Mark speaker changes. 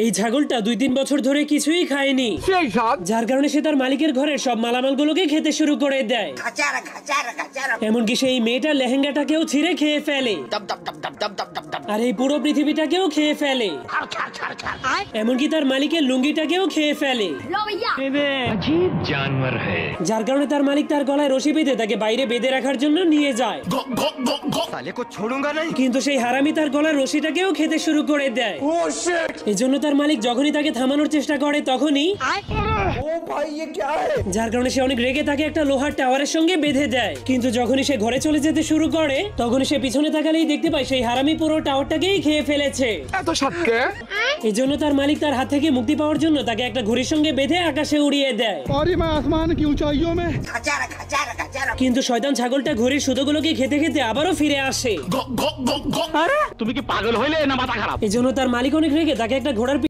Speaker 1: এই ছাগলটা 2-3 বছর ধরে কিছুই খায়নি, যার কারণে সে তার মালিকের ঘরের সব মালামালগুলোকে খেতে শুরু করে দেয়। এমনকি সেই মেয়েটার লেহেঙ্গাটাকেও ছিঁড়ে খেয়ে ফেলে, আর এই পুরো পৃথিবীটাকেও খেয়ে ফেলে, এমনকি তার মালিকের লুঙ্গিটাকেও খেয়ে ফেলে। যার কারণে তার মালিক তার গলায় রশি বেঁধে তাকে বাইরে বেঁধে রাখার জন্য নিয়ে যায়, কিন্তু সেই হারামি তার গলার রশিটাকেও খেতে শুরু করে দেয়। এজন্য তার মালিক যখনই তাকে থামানোর চেষ্টা করে তখনই যার কারণে সে অনেক রেগে তাকে একটা লোহার টাওয়ারের সঙ্গে বেঁধে দেয়। কিন্তু যখনই সে ঘরে চলে যেতে শুরু করে তখনই সে পিছনে তাকালেই দেখতে পায় সেই হারামি পুরো টাওয়ারটাকেই খেয়ে ফেলেছে। এজন্য তার মালিক তার হাত থেকে মুক্তি পাওয়ার জন্য তাকে একটা ঘড়ির সঙ্গে বেঁধে আকাশে উড়িয়ে দেয়। কিন্তু শয়তান ছাগলটা ঘড়ির সুতোগুলোকে খেতে খেতে আবারও ফিরে আসে।
Speaker 2: তুমি কি পাগল হইলে না মাথা খারাপ?
Speaker 1: এজন্য তার মালিক অনেক রেগে তাকে একটা ঘোড়ার